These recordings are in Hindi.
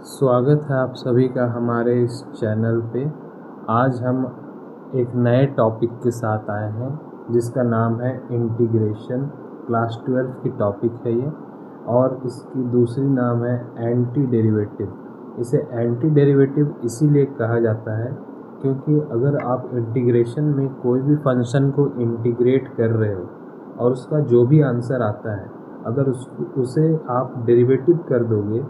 स्वागत है आप सभी का हमारे इस चैनल पे। आज हम एक नए टॉपिक के साथ आए हैं जिसका नाम है इंटीग्रेशन। क्लास 12 की टॉपिक है ये, और इसकी दूसरी नाम है एंटी डेरिवेटिव। इसे एंटी डेरिवेटिव इसीलिए कहा जाता है क्योंकि अगर आप इंटीग्रेशन में कोई भी फंक्शन को इंटीग्रेट कर रहे हो और उसका जो भी आंसर आता है, अगर उसे आप डेरिवेटिव कर दोगे,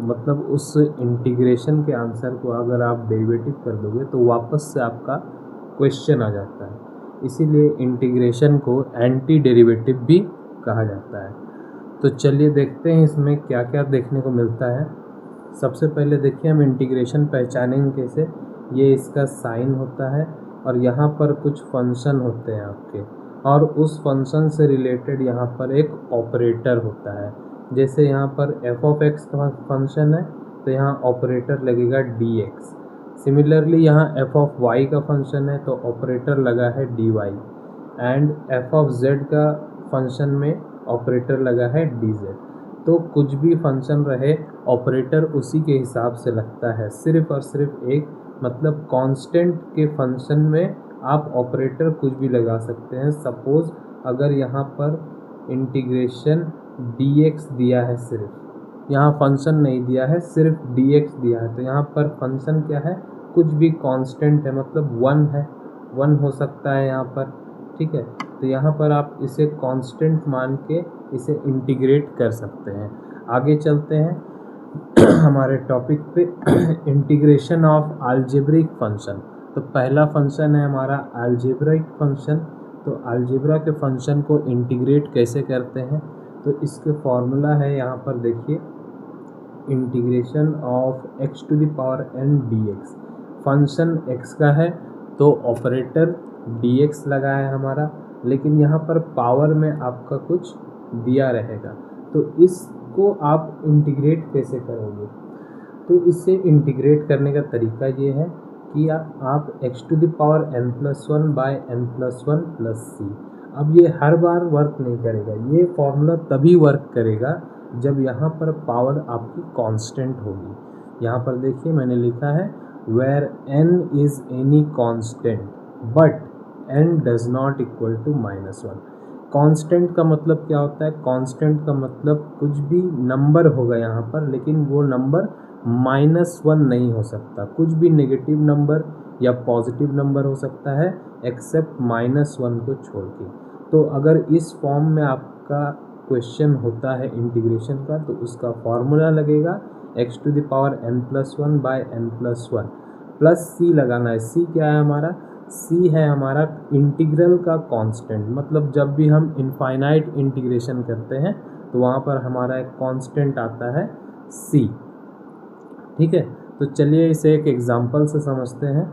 मतलब उस इंटीग्रेशन के आंसर को अगर आप डेरिवेटिव कर दोगे तो वापस से आपका क्वेश्चन आ जाता है। इसीलिए इंटीग्रेशन को एंटी डेरिवेटिव भी कहा जाता है। तो चलिए देखते हैं इसमें क्या क्या देखने को मिलता है। सबसे पहले देखिए हम इंटीग्रेशन पहचानेंगे कैसे। ये इसका साइन होता है और यहाँ पर कुछ फंक्शन होते हैं आपके, और उस फंक्शन से रिलेटेड यहाँ पर एक ऑपरेटर होता है। जैसे यहाँ पर f(x) का फंक्शन है तो यहाँ ऑपरेटर लगेगा dx। सिमिलरली यहाँ f(y) का फंक्शन है तो ऑपरेटर लगा है dy, एंड f(z) का फंक्शन में ऑपरेटर लगा है dz। तो कुछ भी फंक्शन रहे, ऑपरेटर उसी के हिसाब से लगता है। सिर्फ और सिर्फ एक मतलब कांस्टेंट के फंक्शन में आप ऑपरेटर कुछ भी लगा सकते हैं। सपोज अगर यहाँ पर इंटीग्रेशन dx दिया है, सिर्फ यहाँ फंक्शन नहीं दिया है, सिर्फ dx दिया है, तो यहाँ पर फंक्शन क्या है, कुछ भी कांस्टेंट है, मतलब 1 है, 1 हो सकता है यहाँ पर। ठीक है, तो यहाँ पर आप इसे कांस्टेंट मान के इसे इंटीग्रेट कर सकते हैं। आगे चलते हैं हमारे टॉपिक पे इंटीग्रेशन ऑफ अलजेब्रिक फंक्शन। तो पहला फंक्शन है हमारा अलजेब्रिक फंक्शन। तो अलजेब्रा के फंक्शन को इंटीग्रेट कैसे करते हैं, तो इसके फॉर्मूला है यहाँ पर देखिए, integration of x⁴n dx। Function x का है तो ऑपरेटर dx लगा है हमारा, लेकिन यहाँ पर पावर में आपका कुछ दिया रहेगा। तो इसको आप इंटीग्रेट कैसे करोगे, तो इससे इंटीग्रेट करने का तरीका ये है कि आप x⁴n+1/n+1+c। अब ये हर बार वर्क नहीं करेगा, ये फॉर्मूला तभी वर्क करेगा जब यहाँ पर पावर आपकी कांस्टेंट होगी। यहाँ पर देखिए मैंने लिखा है where n is any constant but n does not equal to -1। Constant का मतलब क्या होता है, कांस्टेंट का मतलब कुछ भी नंबर होगा यहाँ पर, लेकिन वो नंबर -1 नहीं हो सकता। कुछ भी नेगेटिव नंबर या पॉजिटिव नंबर हो सकता है एक्सेप्ट -1 को छोड़ के। तो अगर इस फॉर्म में आपका क्वेश्चन होता है इंटीग्रेशन का, तो उसका फॉर्मूला लगेगा x⁴n+1/n+1 प्लस c लगाना है। c क्या है हमारा, c है हमारा इंटीग्रल का कांस्टेंट। मतलब जब भी हम इनफाइनाइट इंटीग्रेशन करते हैं तो वहाँ पर हमारा एक कांस्टेंट आता है c। ठीक है, तो चलिए इसे एक एग्जांपल से समझते हैं।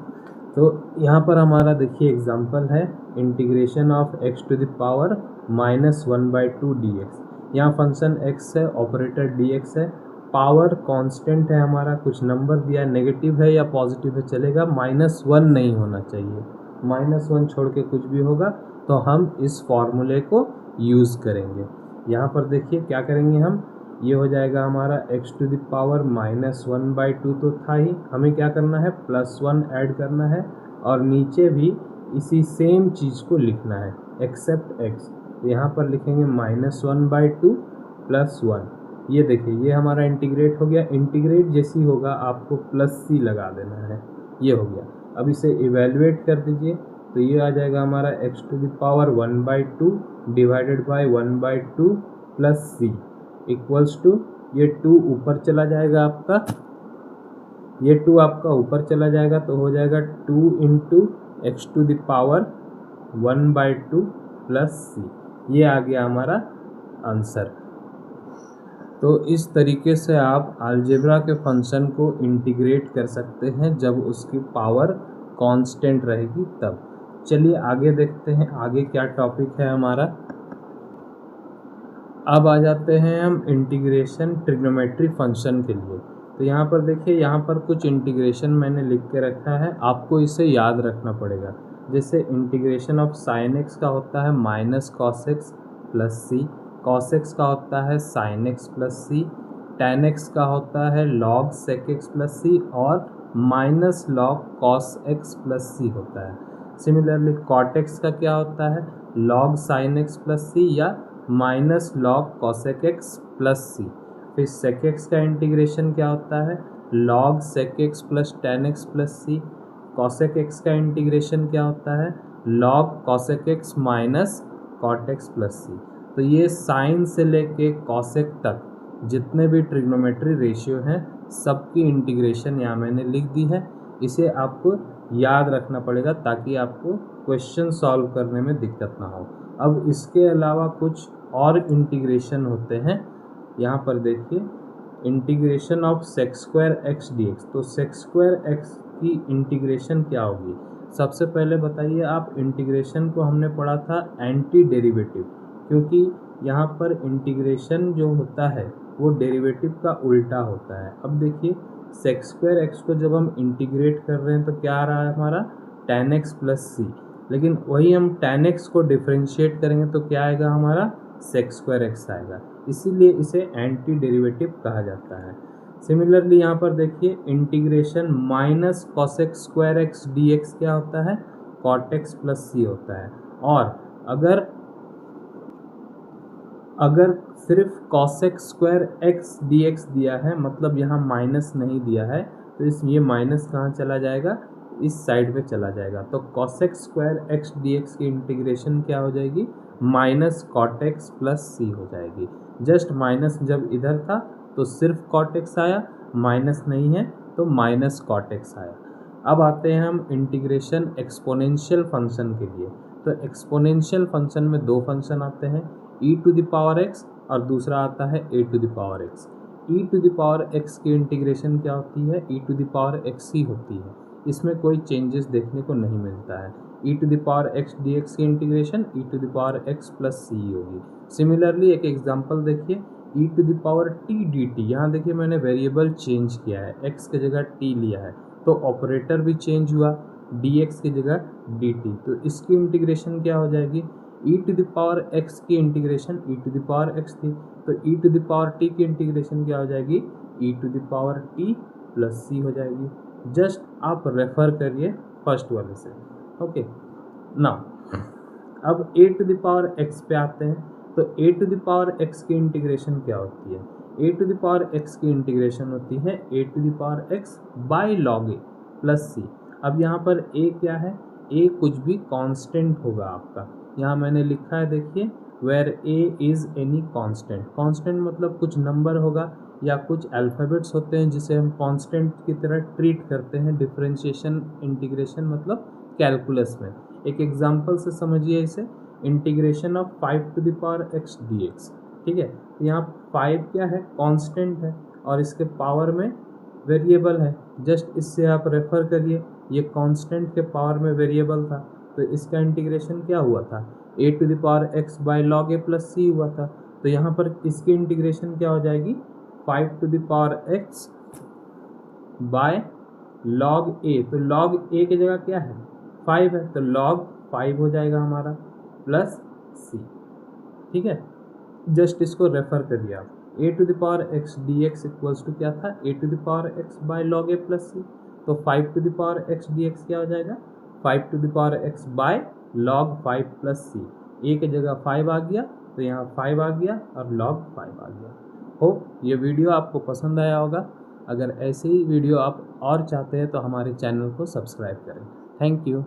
तो यहाँ पर हमारा देखिए एग्जांपल है इंटीग्रेशन ऑफ x⁴−1/2 dx। यहाँ फंक्शन x है, ऑपरेटर dx है, पावर कांस्टेंट है हमारा, कुछ नंबर दिया है, नेगेटिव है या पॉजिटिव है चलेगा, -1 नहीं होना चाहिए। -1 छोड़ के कुछ भी होगा तो हम इस फॉर्मूले को यूज़ करेंगे। यहाँ पर देखिए क्या करेंगे हम, ये हो जाएगा हमारा x⁴−1/2 तो था ही, हमें क्या करना है +1 ऐड करना है, और नीचे भी इसी सेम चीज़ को लिखना है एक्सेप्ट x। तो यहाँ पर लिखेंगे -1/2 +1। ये देखिए ये हमारा इंटीग्रेट हो गया। इंटीग्रेट जैसी होगा आपको +c लगा देना है, ये हो गया। अब इसे इवेलुएट कर दीजिए तो ये आ जाएगा हमारा x⁴1/2 divided by 1/2 +c equals to, ये 2 ऊपर चला जाएगा आपका, ये 2 आपका ऊपर चला जाएगा तो हो जाएगा 2 × x⁴1/2 +c। ये आ गया हमारा आंसर। तो इस तरीके से आप अलजेब्रा के फंक्शन को इंटीग्रेट कर सकते हैं जब उसकी पावर कांस्टेंट रहेगी तब। चलिए आगे देखते हैं आगे क्या टॉपिक है हमारा। अब आ जाते हैं हम इंटीग्रेशन ट्रिग्नोमेट्री फंक्शन के लिए। तो यहाँ पर देखिए, यहाँ पर कुछ इंटीग्रेशन मैंने लिख के रखा है, आपको इसे याद रखना पड़ेगा। जैसे इंटीग्रेशन ऑफ sin x का होता है -cos x + c, cos x का होता है sin x + c, tan x का होता है log sec x plus C और minus log cos x plus C होता है। सिमिलरली cot x का क्या होता है log sin x plus C या minus log cosec x plus C. फिर sec x का इंटीग्रेशन क्या होता है log sec x plus tan x plus C. cosec x का इंटीग्रेशन क्या होता है log cosec x minus cot x plus C. तो ये साइन से लेके cosec तक जितने भी ट्रिग्नोमेट्री रेशियो हैं सबकी इंटीग्रेशन यहाँ मैंने लिख दी है। इसे आपको याद रखना पड़ेगा ताकि आपको क्वेश्चन सॉल्व करने में दिक्कत ना हो। अब इसके अलावा कुछ और इंटीग्रेशन होते हैं। यहाँ पर देखिए integration of sec square x d x. तो सेक स्क्वायर एक्स की इंटीग्रेशन क्या होगी? सबसे पहले बताइए आप, इंटीग्रेशन को हमने पढ़ा था एंटी डेरिवेटिव, क्योंकि यहाँ पर इंटीग्रेशन जो होता है वो डेरिवेटिव का उल्टा होता है। अब देखिए सेक स्क्वायर एक्स को जब हम इंटीग्रेट कर रहे हैं तो क्या आ रहा है हमारा tan x प्लस सी, लेकिन वही हम tan x को डिफ्रेंशिएट करेंगे तो क्या आएगा हमारा सेक स्क्वायर एक्स आएगा, इसीलिए इसे एंटी डेरिवेटिव कहा जाता है। सिमिलरली यहाँ पर देखिए integration minus cosec square x d x क्या होता है कॉट एक्स प्लस सी होता है। और अगर सिर्फ cosec square x d x दिया है, मतलब यहाँ माइनस नहीं दिया है, तो ये माइनस कहाँ चला जाएगा इस साइड पे चला जाएगा। तो cosec square x d x की इंटीग्रेशन क्या हो जाएगी minus cot x plus C हो जाएगी। जस्ट माइनस जब इधर था तो सिर्फ कॉट एक्स आया, माइनस नहीं है तो माइनस कॉट एक्स आया। अब आते हैं हम इंटीग्रेशन एक्सपोनेंशियल फंक्शन के लिए। तो एक्सपोनेंशियल फंक्शन में दो फंक्शन आते हैं, e to the power x और दूसरा आता है a to the power x। e to the power x की इंटीग्रेशन क्या होती है e to the power x ही होती है, इसमें कोई चेंजेस देखने को नहीं मिलता है। e to the power x dx की integration e to the power x plus C होगी। सिमिलरली एक एग्जांपल देखिए e to the power t dt। यहाँ देखिए मैंने वेरिएबल चेंज किया है, x की जगह t लिया है तो ऑपरेटर भी चेंज हुआ, dx की जगह dt। तो इसकी इंटीग्रेशन क्या हो जाएगी e to the power x की integration e to the power x थी, तो e to the power t की इंटीग्रेशन क्या हो जाएगी e to the power t plus C हो जाएगी। जस्ट आप रेफर करिए फर्स्ट वाले से। ओके नाउ अब a to the power x पे आते हैं। तो a to the power x की इंटीग्रेशन क्या होती है a to the power x की इंटीग्रेशन होती है a to the power x by log a plus C. अब यहाँ पर a क्या है a कुछ भी कांस्टेंट होगा आपका, यहाँ मैंने लिखा है देखिए where a is any constant. Constant मतलब कुछ नंबर होगा या कुछ अल्फ़ाबेट्स होते हैं जिसे हम कांस्टेंट की तरह ट्रीट करते हैं डिफरेंशिएशन इंटीग्रेशन मतलब कैलकुलस में। एक एग्जांपल से समझिए इसे, integration of 5 to the power x dx। ठीक है, यहाँ 5 क्या है कांस्टेंट है और इसके पावर में वेरिएबल है। जस्ट इससे आप रेफर करिए, ये कांस्टेंट के पावर में वेरिएबल था तो इसका इंटीग्रेशन क्या हुआ था a to the power x by log a plus C हुआ था। तो यहाँ पर इसकी इंटीग्रेशन क्या हो जाएगी 5 to the power x by log a। तो लॉग a की जगह क्या है 5 है तो लॉग 5 हो जाएगा हमारा प्लस सी। ठीक है, जस्ट इसको रेफर करिए आप, a to the power x dx equals to क्या था a to the power x by log a plus C. तो 5 to the power x dx क्या हो जाएगा 5 to the power x by log 5 plus C. a की जगह 5 आ गया तो यहाँ 5 आ गया और लॉग 5 आ गया। होप ये वीडियो आपको पसंद आया होगा। अगर ऐसे ही वीडियो आप और चाहते हैं तो हमारे चैनल को सब्सक्राइब करें। Thank you.